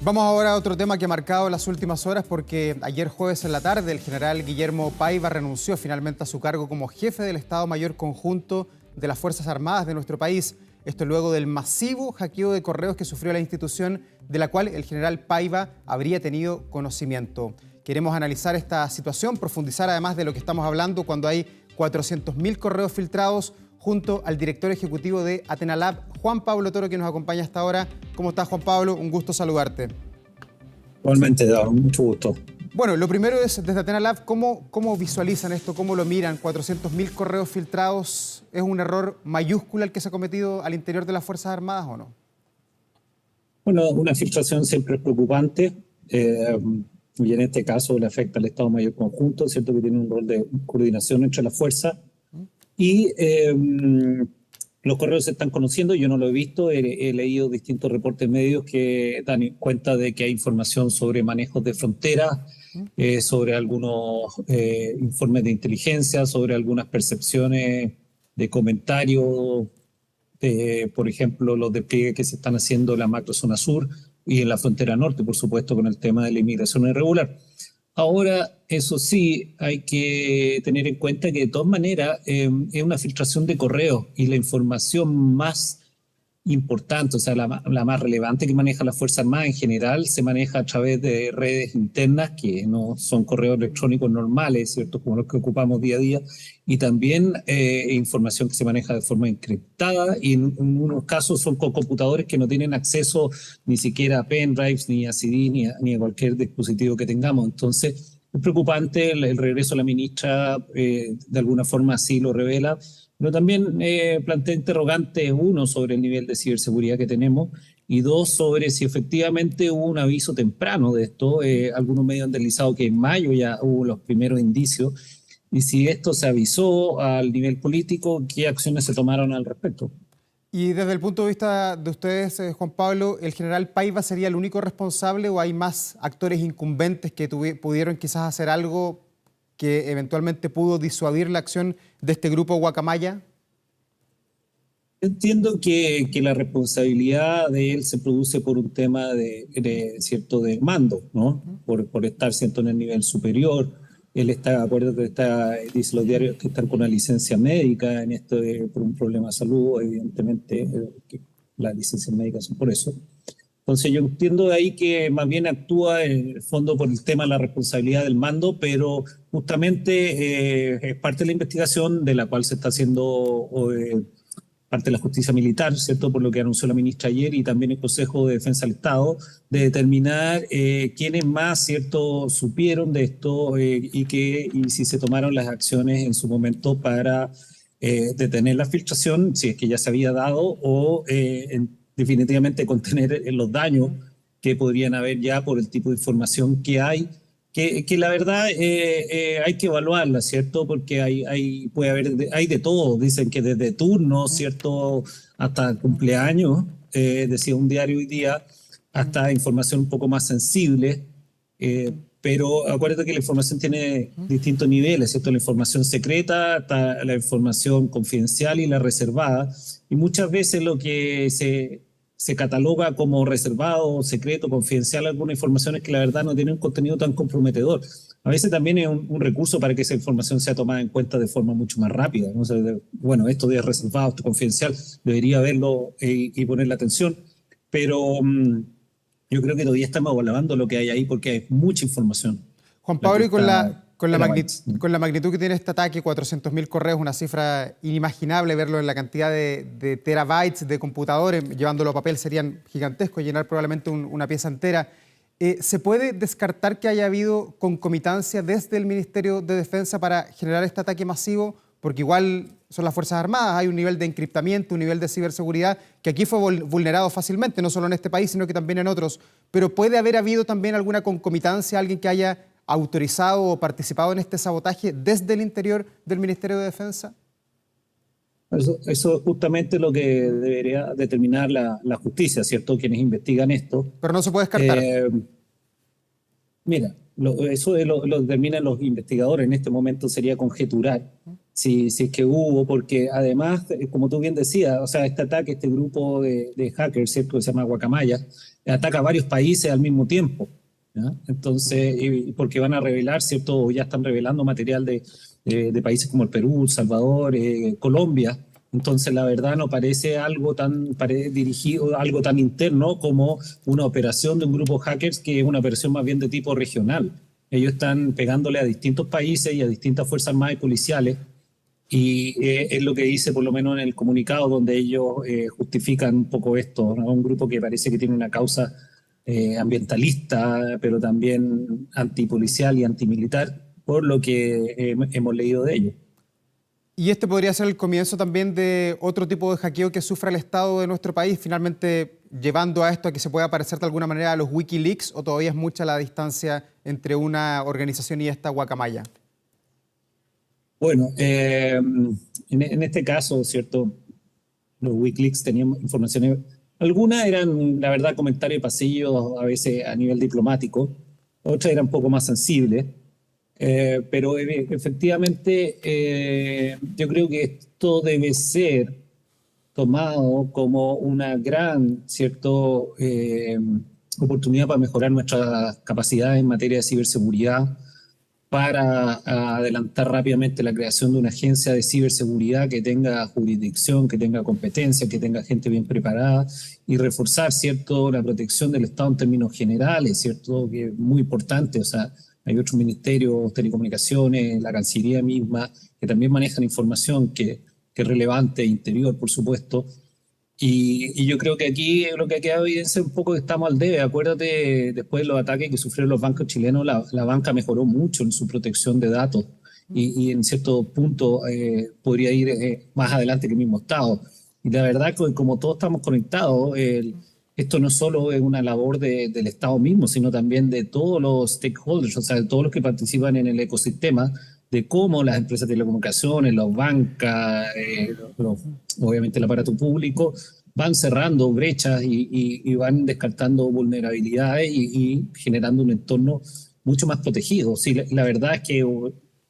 Vamos ahora a otro tema que ha marcado las últimas horas porque ayer jueves en la tarde el general Guillermo Paiva renunció finalmente a su cargo como jefe del Estado Mayor Conjunto de las Fuerzas Armadas de nuestro país. Esto luego del masivo hackeo de correos que sufrió la institución, de la cual el general Paiva habría tenido conocimiento. Queremos analizar esta situación, profundizar además de lo que estamos hablando cuando hay 400.000 correos filtrados, junto al director ejecutivo de Atenalab, Juan Pablo Toro, que nos acompaña hasta ahora. ¿Cómo estás, Juan Pablo? Un gusto saludarte. Igualmente, Dado, mucho gusto. Bueno, lo primero es, desde Atenalab, ¿cómo visualizan esto? ¿Cómo lo miran? 400.000 correos filtrados, ¿es un error mayúsculo el que se ha cometido al interior de las Fuerzas Armadas o no? Bueno, una filtración siempre es preocupante, y en este caso le afecta al Estado Mayor Conjunto, ¿cierto? Que tiene un rol de coordinación entre las fuerzas. Y los correos se están conociendo, yo no lo he visto, he leído distintos reportes medios que dan cuenta de que hay información sobre manejos de fronteras, sobre algunos informes de inteligencia, sobre algunas percepciones de comentarios, por ejemplo, los despliegues que se están haciendo en la macrozona sur y en la frontera norte, por supuesto, con el tema de la inmigración irregular. Ahora, eso sí, hay que tener en cuenta que de todas maneras es una filtración de correos y la información más importante, o sea, la más relevante que maneja la Fuerza Armada en general, se maneja a través de redes internas que no son correos electrónicos normales, ¿cierto? Como los que ocupamos día a día, y también información que se maneja de forma encriptada y en unos casos son con computadores que no tienen acceso ni siquiera a pendrives, ni a CD, ni a cualquier dispositivo que tengamos. Entonces, es preocupante el regreso de la ministra, de alguna forma así lo revela, pero también plantea interrogantes, uno, sobre el nivel de ciberseguridad que tenemos y dos, sobre si efectivamente hubo un aviso temprano de esto. Algunos medios han deslizado que en mayo ya hubo los primeros indicios y si esto se avisó al nivel político, ¿qué acciones se tomaron al respecto? Y desde el punto de vista de ustedes, Juan Pablo, ¿el general Paiva sería el único responsable o hay más actores incumbentes que pudieron quizás hacer algo que eventualmente pudo disuadir la acción de este grupo Guacamaya? Entiendo que la responsabilidad de él se produce por un tema cierto, de mando, ¿no? Por estar, cierto, en el nivel superior. Él está de acuerdo que dice los diarios, que está con una licencia médica en esto por un problema de salud, evidentemente, que las licencias médicas son por eso. Entonces yo entiendo de ahí que más bien actúa en el fondo por el tema de la responsabilidad del mando, pero justamente es parte de la investigación de la cual se está haciendo parte de la justicia militar, ¿cierto? Por lo que anunció la ministra ayer y también el Consejo de Defensa del Estado, de determinar quiénes más, ¿cierto?, supieron de esto y si se tomaron las acciones en su momento para detener la filtración, si es que ya se había dado, o definitivamente contener los daños que podrían haber ya por el tipo de información que hay, que la verdad hay que evaluarla, ¿cierto? Porque puede haber, hay de todo, dicen que desde turnos, ¿cierto? Hasta cumpleaños, decía un diario hoy día, hasta información un poco más sensible, pero acuérdate que la información tiene distintos niveles, ¿cierto? La información secreta, hasta la información confidencial y la reservada, y muchas veces lo que se cataloga como reservado, secreto, confidencial, alguna información es que la verdad no tiene un contenido tan comprometedor. A veces también es un recurso para que esa información sea tomada en cuenta de forma mucho más rápida, ¿no? O sea, bueno, esto es reservado, esto es confidencial, debería verlo y ponerle atención, pero yo creo que todavía estamos evaluando lo que hay ahí porque hay mucha información. Juan Pablo, y con Terabytes. la magnitud que tiene este ataque, 400.000 correos, una cifra inimaginable, verlo en la cantidad de terabytes de computadores, llevándolo a papel serían gigantescos, llenar probablemente una pieza entera. ¿Se puede descartar que haya habido concomitancia desde el Ministerio de Defensa para generar este ataque masivo? Porque igual son las Fuerzas Armadas, hay un nivel de encriptamiento, un nivel de ciberseguridad que aquí fue vulnerado fácilmente, no solo en este país, sino que también en otros. Pero ¿puede haber habido también alguna concomitancia, alguien que haya autorizado o participado en este sabotaje desde el interior del Ministerio de Defensa? Eso es justamente lo que debería determinar la justicia, ¿cierto? Quienes investigan esto. Pero no se puede descartar. Mira, eso lo determinan los investigadores. En este momento sería conjeturar, si es que hubo, porque además, como tú bien decías, o sea, este ataque, este grupo de hackers, ¿cierto? Que se llama Guacamaya, ataca a varios países al mismo tiempo, ¿ya? Entonces, porque van a revelar, ¿cierto? O ya están revelando material de países como el Perú, El Salvador, Colombia. Entonces, la verdad no parece algo tan dirigido, algo tan interno como una operación de un grupo de hackers, que es una operación más bien de tipo regional. Ellos están pegándole a distintos países y a distintas fuerzas armadas y policiales, y es lo que dice por lo menos en el comunicado, donde ellos justifican un poco esto, ¿no? Un grupo que parece que tiene una causa ambientalista, pero también antipolicial y antimilitar, por lo que hemos leído de ellos. Y este podría ser el comienzo también de otro tipo de hackeo que sufra el Estado de nuestro país, finalmente llevando a esto a que se pueda parecer de alguna manera a los Wikileaks, o todavía es mucha la distancia entre una organización y esta Guacamaya. Bueno, en este caso, ¿cierto? Los Wikileaks tenían informaciones, algunas eran, la verdad, comentarios de pasillo, a veces a nivel diplomático, otras eran un poco más sensibles, pero efectivamente yo creo que esto debe ser tomado como una gran, ¿cierto? Oportunidad para mejorar nuestras capacidades en materia de ciberseguridad, para adelantar rápidamente la creación de una agencia de ciberseguridad que tenga jurisdicción, que tenga competencia, que tenga gente bien preparada, y reforzar, ¿cierto?, la protección del Estado en términos generales, ¿cierto?, que es muy importante. O sea, hay otros ministerios, telecomunicaciones, la Cancillería misma, que también manejan información que es relevante, interior, por supuesto. Y yo creo que aquí lo que ha quedado evidencia es un poco que estamos al debe. Acuérdate, después de los ataques que sufrieron los bancos chilenos, la banca mejoró mucho en su protección de datos, y en cierto punto podría ir más adelante que el mismo Estado. Y la verdad que como todos estamos conectados, esto no solo es una labor del Estado mismo, sino también de todos los stakeholders, o sea, de todos los que participan en el ecosistema, de cómo las empresas de telecomunicaciones, las bancas, obviamente el aparato público, van cerrando brechas y van descartando vulnerabilidades y generando un entorno mucho más protegido. Sí, la verdad es que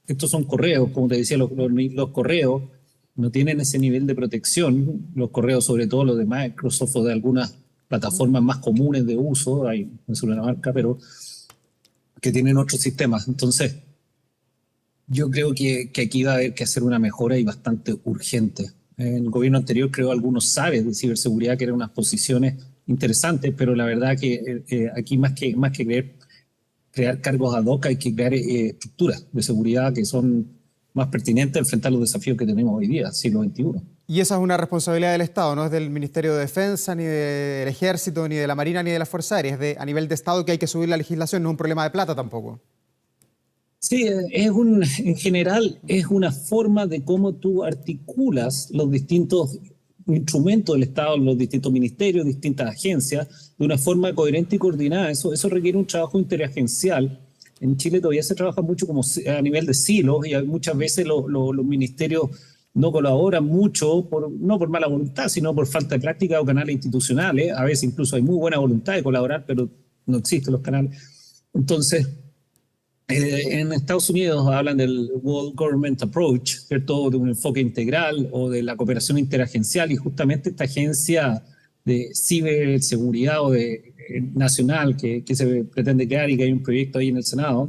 estos son correos, como te decía, los correos no tienen ese nivel de protección. Los correos, sobre todo los de Microsoft o de algunas plataformas más comunes de uso, hay no es una marca, pero que tienen otros sistemas. Entonces, yo creo que aquí va a haber que hacer una mejora, y bastante urgente. En el gobierno anterior, creo, algunos saben de ciberseguridad que eran unas posiciones interesantes, pero la verdad que aquí más que crear cargos ad hoc, hay que crear estructuras de seguridad que son más pertinentes a enfrentar los desafíos que tenemos hoy día, siglo XXI. Y esa es una responsabilidad del Estado, no es del Ministerio de Defensa, ni del Ejército, ni de la Marina, ni de las Fuerzas Aéreas. Es a nivel de Estado que hay que subir la legislación, no es un problema de plata tampoco. Sí, en general es una forma de cómo tú articulas los distintos instrumentos del Estado, los distintos ministerios, distintas agencias, de una forma coherente y coordinada. Eso requiere un trabajo interagencial. En Chile todavía se trabaja mucho como a nivel de silos, y muchas veces los ministerios no colaboran mucho, no por mala voluntad, sino por falta de práctica o canales institucionales. A veces incluso hay muy buena voluntad de colaborar, pero no existen los canales. Entonces, en Estados Unidos hablan del World Government Approach, ¿cierto?, de un enfoque integral o de la cooperación interagencial, y justamente esta agencia de ciberseguridad nacional que se pretende crear, y que hay un proyecto ahí en el Senado,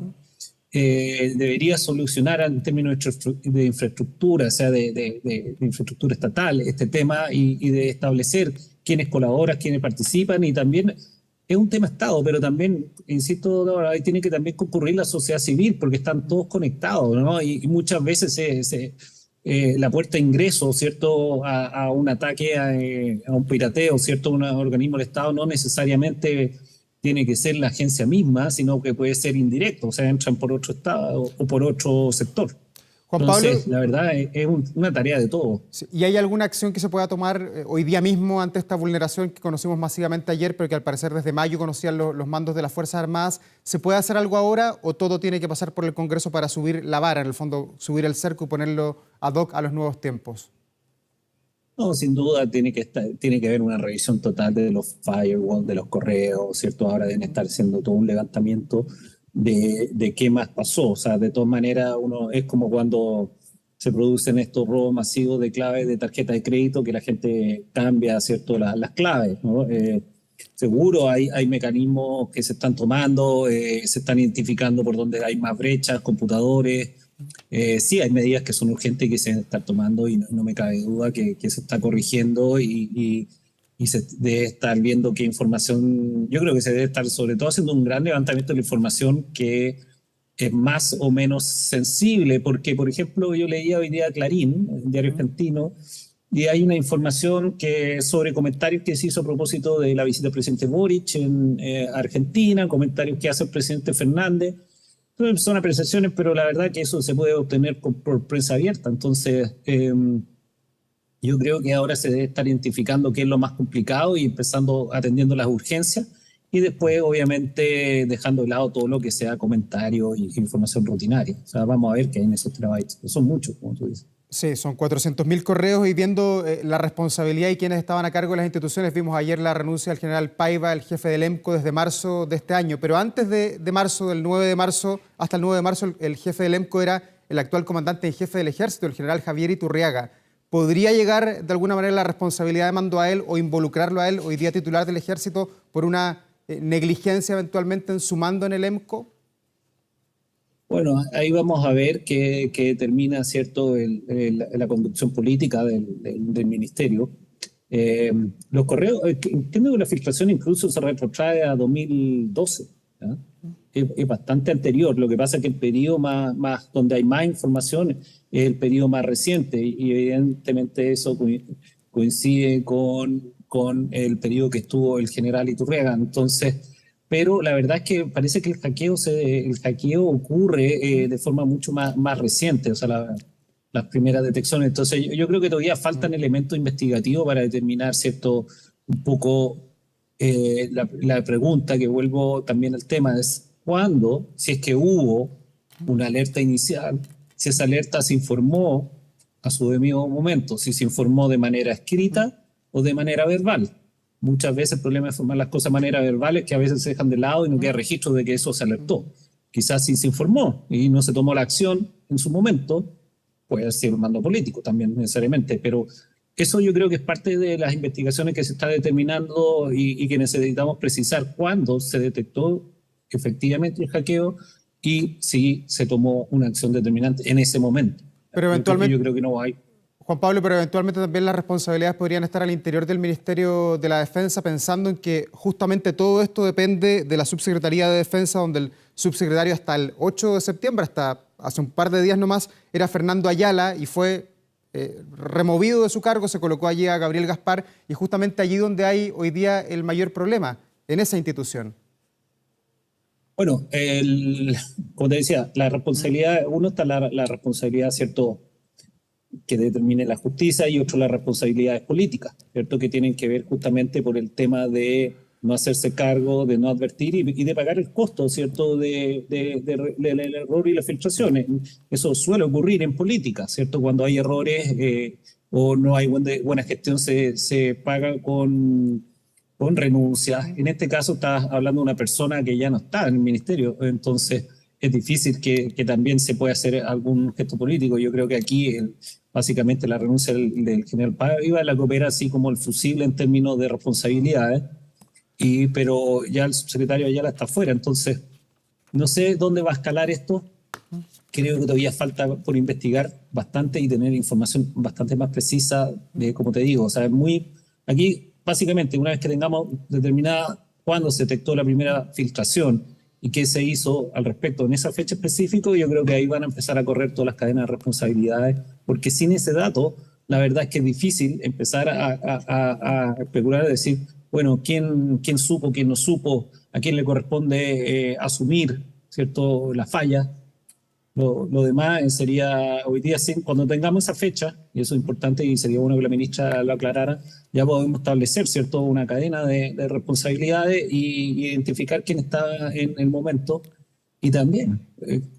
debería solucionar en términos de infraestructura, o sea, de infraestructura estatal, este tema, y de establecer quiénes colaboran, quiénes participan, y también es un tema Estado, pero también, insisto, ahí tiene que también concurrir la sociedad civil, porque están todos conectados, ¿no? Y muchas veces la puerta de ingreso, ¿cierto?, a un ataque, a un pirateo, ¿cierto?, un organismo del Estado, no necesariamente tiene que ser la agencia misma, sino que puede ser indirecto, o sea, entran por otro Estado o por otro sector. Juan Pablo, Entonces, la verdad es una tarea de todos. ¿y hay alguna acción que se pueda tomar hoy día mismo ante esta vulneración que conocimos masivamente ayer, pero que al parecer desde mayo conocían los mandos de las Fuerzas Armadas? ¿Se puede hacer algo ahora, o todo tiene que pasar por el Congreso para subir la vara, en el fondo subir el cerco y ponerlo ad hoc a los nuevos tiempos? No, sin duda tiene que haber una revisión total de los firewalls, de los correos, ¿cierto? Ahora deben estar haciendo todo un levantamiento de qué más pasó. O sea, de todas maneras, uno es como cuando se producen estos robos masivos de claves de tarjeta de crédito que la gente cambia, ¿cierto? Las claves, ¿no? Seguro hay mecanismos que se están tomando, se están identificando por donde hay más brechas, computadores. Sí, hay medidas que son urgentes y que se están tomando y no me cabe duda que se está corrigiendo y se debe estar viendo qué información, yo creo que se debe estar sobre todo haciendo un gran levantamiento de la información que es más o menos sensible, porque por ejemplo yo leía hoy día Clarín, un diario argentino, y hay una información que sobre comentarios que se hizo a propósito de la visita del presidente Boric en Argentina, comentarios que hace el presidente Fernández. Son apreciaciones, pero la verdad que eso se puede obtener por prensa abierta. Entonces, yo creo que ahora se debe estar identificando qué es lo más complicado y empezando atendiendo las urgencias y después, obviamente, dejando de lado todo lo que sea comentario y información rutinaria. O sea, vamos a ver qué hay en esos terabytes, que son muchos, como tú dices. Sí, son 400.000 correos y viendo la responsabilidad y quienes estaban a cargo de las instituciones, vimos ayer la renuncia del general Paiva, el jefe del EMCO, desde marzo de este año. Pero antes de marzo, del 9 de marzo, hasta el 9 de marzo, el jefe del EMCO era el actual comandante en jefe del ejército, el general Javier Iturriaga. ¿Podría llegar de alguna manera la responsabilidad de mando a él o involucrarlo a él, hoy día titular del ejército, por una negligencia eventualmente en su mando en el EMCO? Bueno, ahí vamos a ver qué determina, ¿cierto?, la conducción política del ministerio. Los correos, entiendo que la filtración incluso se retrotrae a 2012. ¿Ya? Es bastante anterior. Lo que pasa es que el periodo más donde hay más información es el periodo más reciente y evidentemente eso coincide con el periodo que estuvo el general Iturriaga. Entonces, pero la verdad es que parece que el hackeo ocurre de forma mucho más reciente, o sea, las primeras detecciones. Entonces, yo creo que todavía faltan elementos investigativos para determinar, ¿cierto?, un poco la pregunta que vuelvo también al tema es cuándo, si es que hubo una alerta inicial, si esa alerta se informó a su debido momento, si se informó de manera escrita o de manera verbal. Muchas veces el problema es formar las cosas de manera verbal, es que a veces se dejan de lado y no queda registro de que eso se alertó. Quizás si se informó y no se tomó la acción en su momento, puede ser un mando político también necesariamente, pero eso yo creo que es parte de las investigaciones que se está determinando y que necesitamos precisar cuándo se detectó efectivamente el hackeo y si se tomó una acción determinante en ese momento. Pero eventualmente, yo creo que no hay. Juan Pablo, pero eventualmente también las responsabilidades podrían estar al interior del Ministerio de la Defensa, pensando en que justamente todo esto depende de la Subsecretaría de Defensa, donde el subsecretario hasta el 8 de septiembre, hasta hace un par de días nomás, era Fernando Ayala y fue removido de su cargo, se colocó allí a Gabriel Gaspar y justamente allí donde hay hoy día el mayor problema, en esa institución. Bueno, como te decía, la responsabilidad, uno está la responsabilidad, ¿cierto?, que determine la justicia y otro las responsabilidades políticas, ¿cierto?, que tienen que ver justamente por el tema de no hacerse cargo, de no advertir y de pagar el costo, ¿cierto?, del error y las filtraciones. Eso suele ocurrir en política, ¿cierto?, cuando hay errores o no hay buena gestión se paga con renuncias. En este caso estás hablando de una persona que ya no está en el ministerio, entonces es difícil que también se pueda hacer algún gesto político. Yo creo que aquí básicamente la renuncia del general Paiva la coopera así como el fusible en términos de responsabilidades, pero ya el subsecretario Ayala está fuera, entonces no sé dónde va a escalar esto. Creo que todavía falta por investigar bastante y tener información bastante más precisa de, como te digo, o sea, aquí básicamente una vez que tengamos determinada cuándo se detectó la primera filtración y qué se hizo al respecto en esa fecha específica, yo creo que ahí van a empezar a correr todas las cadenas de responsabilidades, porque sin ese dato, la verdad es que es difícil empezar a especular, a decir, bueno, ¿quién supo, quién no supo, a quién le corresponde asumir, ¿cierto?, la falla. Lo demás sería, hoy día, cuando tengamos esa fecha, y eso es importante y sería bueno que la ministra lo aclarara, ya podemos establecer, ¿cierto?, una cadena de responsabilidades y identificar quién está en el momento. Y también,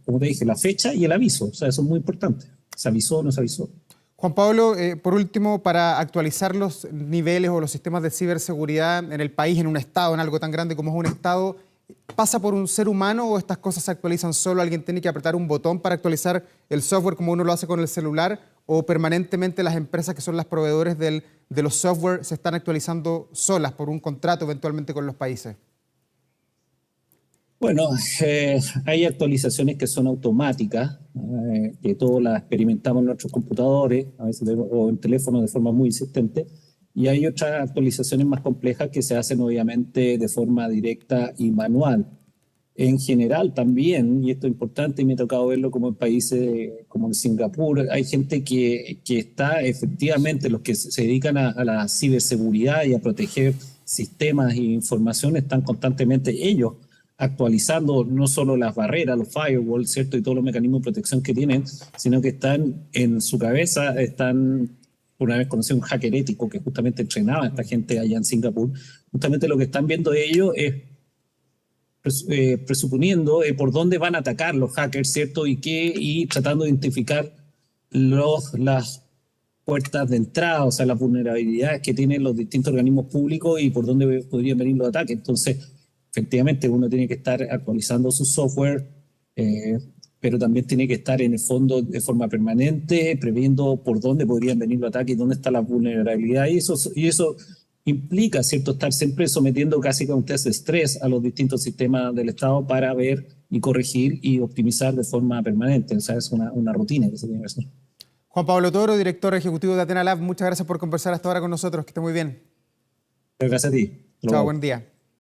como te dije, la fecha y el aviso, o sea, eso es muy importante. ¿Se avisó o no se avisó? Juan Pablo, por último, para actualizar los niveles o los sistemas de ciberseguridad en el país, en un estado, en algo tan grande como es un estado, ¿Pasa por un ser humano o estas cosas se actualizan solo? ¿Alguien tiene que apretar un botón para actualizar el software como uno lo hace con el celular? ¿O permanentemente las empresas que son las proveedores de los software se están actualizando solas por un contrato eventualmente con los países? Bueno, hay actualizaciones que son automáticas, que todos las experimentamos en nuestros computadores, a veces o en teléfonos de forma muy insistente, y hay otras actualizaciones más complejas que se hacen obviamente de forma directa y manual. En general también, y esto es importante, y me ha tocado verlo como en países como en Singapur, hay gente que está efectivamente, los que se dedican a la ciberseguridad y a proteger sistemas e información, están constantemente ellos actualizando no solo las barreras, los firewalls, ¿cierto? Y todos los mecanismos de protección que tienen, sino que están en su cabeza, están, una vez conocí un hacker ético que justamente entrenaba a esta gente allá en Singapur, justamente lo que están viendo ellos es presuponiendo por dónde van a atacar los hackers, ¿cierto? Y tratando de identificar las puertas de entrada, o sea, las vulnerabilidades que tienen los distintos organismos públicos y por dónde podrían venir los ataques. Entonces, efectivamente, uno tiene que estar actualizando su software, pero también tiene que estar en el fondo de forma permanente, previendo por dónde podrían venir los ataques, dónde está la vulnerabilidad. Y eso implica, ¿cierto?, estar siempre sometiendo casi con un test de estrés a los distintos sistemas del Estado para ver y corregir y optimizar de forma permanente. O sea, es una rutina que se tiene que hacer. Juan Pablo Toro, director ejecutivo de Athena Lab, muchas gracias por conversar hasta ahora con nosotros. Que esté muy bien. Gracias a ti. Chao, buen día.